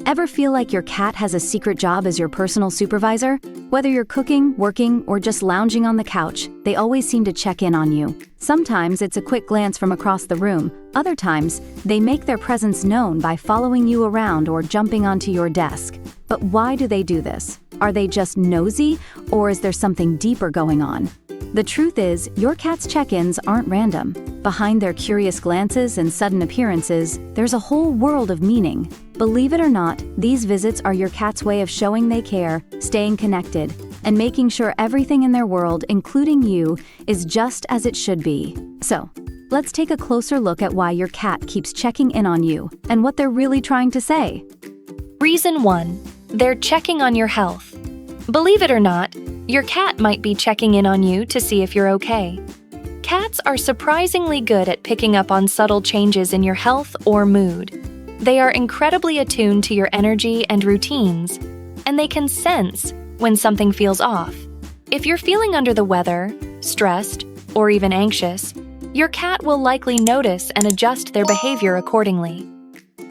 Ever feel like your cat has a secret job as your personal supervisor? Whether you're cooking, working, or just lounging on the couch, they always seem to check in on you. Sometimes it's a quick glance from across the room. Other times, they make their presence known by following you around or jumping onto your desk. But why do they do this? Are they just nosy, or is there something deeper going on? The truth is, your cat's check-ins aren't random. Behind their curious glances and sudden appearances, there's a whole world of meaning. Believe it or not, these visits are your cat's way of showing they care, staying connected, and making sure everything in their world, including you, is just as it should be. So, let's take a closer look at why your cat keeps checking in on you and what they're really trying to say. Reason 1. They're checking on your health. Believe it or not, your cat might be checking in on you to see if you're okay. Cats are surprisingly good at picking up on subtle changes in your health or mood. They are incredibly attuned to your energy and routines, and they can sense when something feels off. If you're feeling under the weather, stressed, or even anxious, your cat will likely notice and adjust their behavior accordingly.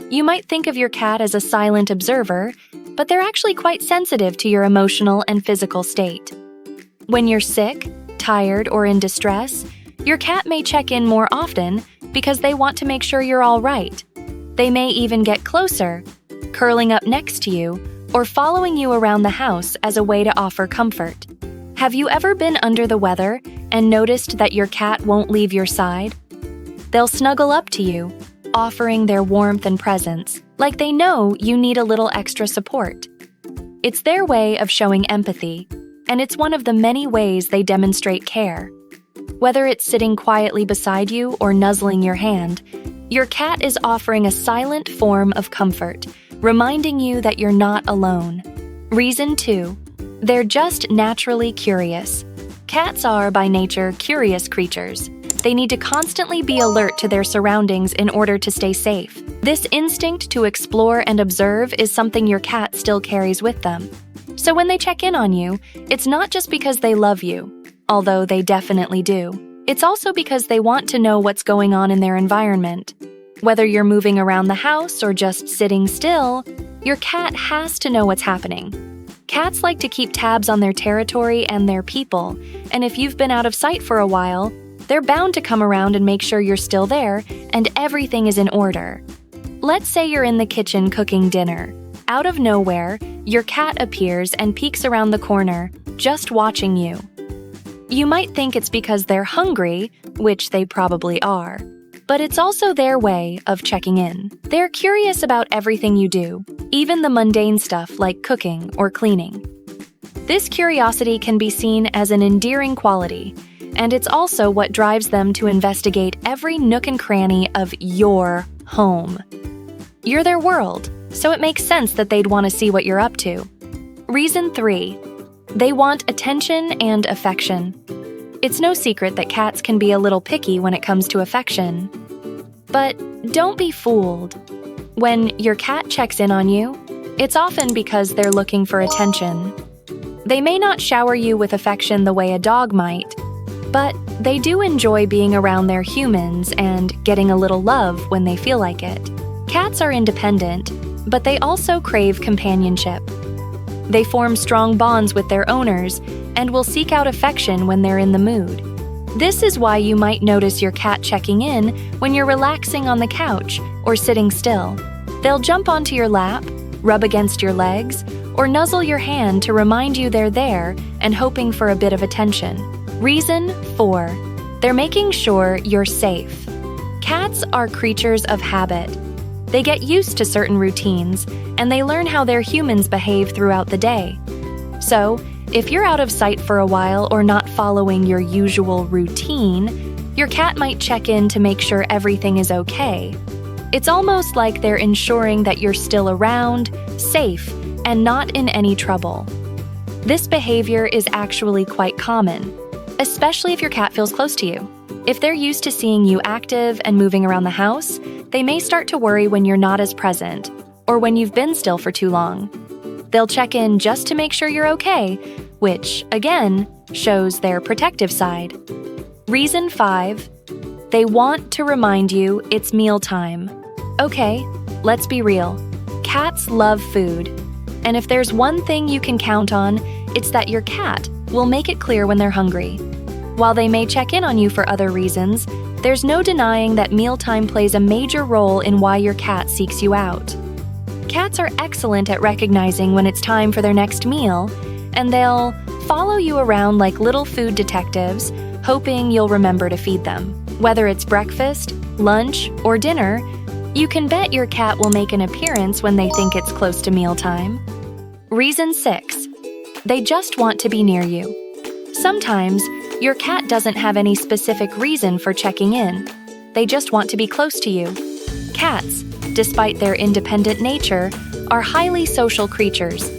You might think of your cat as a silent observer, but they're actually quite sensitive to your emotional and physical state. When you're sick, tired, or in distress, your cat may check in more often because they want to make sure you're all right. They may even get closer, curling up next to you, or following you around the house as a way to offer comfort. Have you ever been under the weather and noticed that your cat won't leave your side? They'll snuggle up to you, offering their warmth and presence, like they know you need a little extra support. It's their way of showing empathy, and it's one of the many ways they demonstrate care. Whether it's sitting quietly beside you or nuzzling your hand, your cat is offering a silent form of comfort, reminding you that you're not alone. Reason 2. They're just naturally curious. Cats are, by nature, curious creatures. They need to constantly be alert to their surroundings in order to stay safe. This instinct to explore and observe is something your cat still carries with them. So when they check in on you, it's not just because they love you, although they definitely do. It's also because they want to know what's going on in their environment. Whether you're moving around the house or just sitting still, your cat has to know what's happening. Cats like to keep tabs on their territory and their people, and if you've been out of sight for a while, they're bound to come around and make sure you're still there and everything is in order. Let's say you're in the kitchen cooking dinner. Out of nowhere, your cat appears and peeks around the corner, just watching you. You might think it's because they're hungry, which they probably are, but it's also their way of checking in. They're curious about everything you do, even the mundane stuff like cooking or cleaning. This curiosity can be seen as an endearing quality, and it's also what drives them to investigate every nook and cranny of your home. You're their world, so it makes sense that they'd want to see what you're up to. Reason 3. They want attention and affection. It's no secret that cats can be a little picky when it comes to affection. But don't be fooled. When your cat checks in on you, it's often because they're looking for attention. They may not shower you with affection the way a dog might, but they do enjoy being around their humans and getting a little love when they feel like it. Cats are independent, but they also crave companionship. They form strong bonds with their owners and will seek out affection when they're in the mood. This is why you might notice your cat checking in when you're relaxing on the couch or sitting still. They'll jump onto your lap, rub against your legs, or nuzzle your hand to remind you they're there and hoping for a bit of attention. Reason 4. They're making sure you're safe. Cats are creatures of habit. They get used to certain routines, and they learn how their humans behave throughout the day. So, if you're out of sight for a while or not following your usual routine, your cat might check in to make sure everything is okay. It's almost like they're ensuring that you're still around, safe, and not in any trouble. This behavior is actually quite common, especially if your cat feels close to you. If they're used to seeing you active and moving around the house, they may start to worry when you're not as present, or when you've been still for too long. They'll check in just to make sure you're okay, which, again, shows their protective side. Reason 5. They want to remind you it's mealtime. Okay, let's be real. Cats love food. And if there's one thing you can count on, it's that your cat will make it clear when they're hungry. While they may check in on you for other reasons, there's no denying that mealtime plays a major role in why your cat seeks you out. Cats are excellent at recognizing when it's time for their next meal, and they'll follow you around like little food detectives, hoping you'll remember to feed them. Whether it's breakfast, lunch, or dinner, you can bet your cat will make an appearance when they think it's close to mealtime. Reason 6. They just want to be near you. Sometimes, your cat doesn't have any specific reason for checking in. They just want to be close to you. Cats, despite their independent nature, are highly social creatures.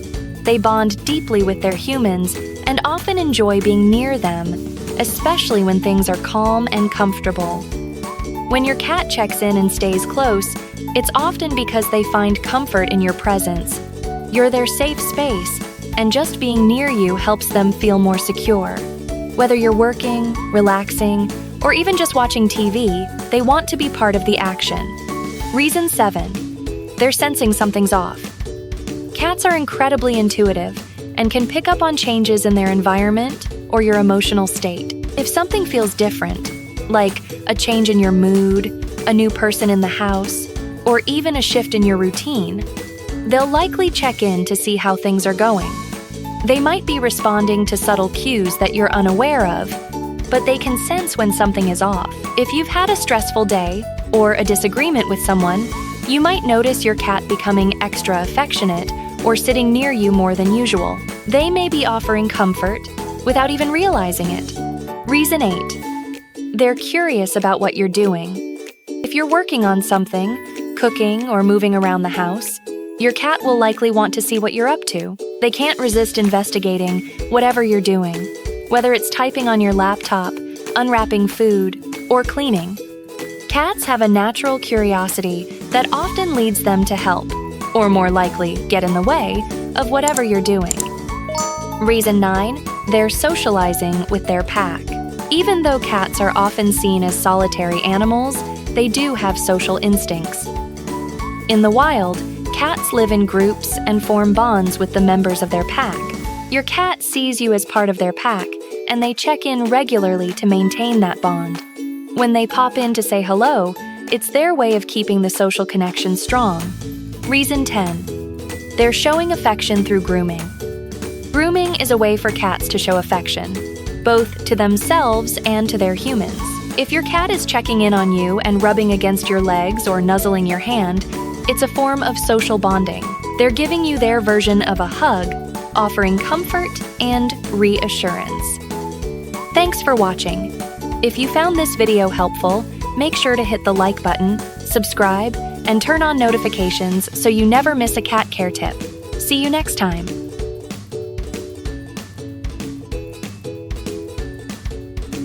They bond deeply with their humans and often enjoy being near them, especially when things are calm and comfortable. When your cat checks in and stays close, it's often because they find comfort in your presence. You're their safe space, and just being near you helps them feel more secure. Whether you're working, relaxing, or even just watching TV, they want to be part of the action. Reason 7. They're sensing something's off. Cats are incredibly intuitive and can pick up on changes in their environment or your emotional state. If something feels different, like a change in your mood, a new person in the house, or even a shift in your routine, they'll likely check in to see how things are going. They might be responding to subtle cues that you're unaware of, but they can sense when something is off. If you've had a stressful day or a disagreement with someone, you might notice your cat becoming extra affectionate or sitting near you more than usual. They may be offering comfort without even realizing it. Reason 8. They're curious about what you're doing. If you're working on something, cooking, or moving around the house, your cat will likely want to see what you're up to. They can't resist investigating whatever you're doing, whether it's typing on your laptop, unwrapping food, or cleaning. Cats have a natural curiosity that often leads them to help, or more likely, get in the way of whatever you're doing. Reason 9. They're socializing with their pack. Even though cats are often seen as solitary animals, they do have social instincts. In the wild, cats live in groups and form bonds with the members of their pack. Your cat sees you as part of their pack, and they check in regularly to maintain that bond. When they pop in to say hello, it's their way of keeping the social connection strong. Reason 10. They're showing affection through grooming. Grooming is a way for cats to show affection, both to themselves and to their humans. If your cat is checking in on you and rubbing against your legs or nuzzling your hand, it's a form of social bonding. They're giving you their version of a hug, offering comfort and reassurance. Thanks for watching. If you found this video helpful, make sure to hit the like button, subscribe, and turn on notifications so you never miss a cat care tip. See you next time.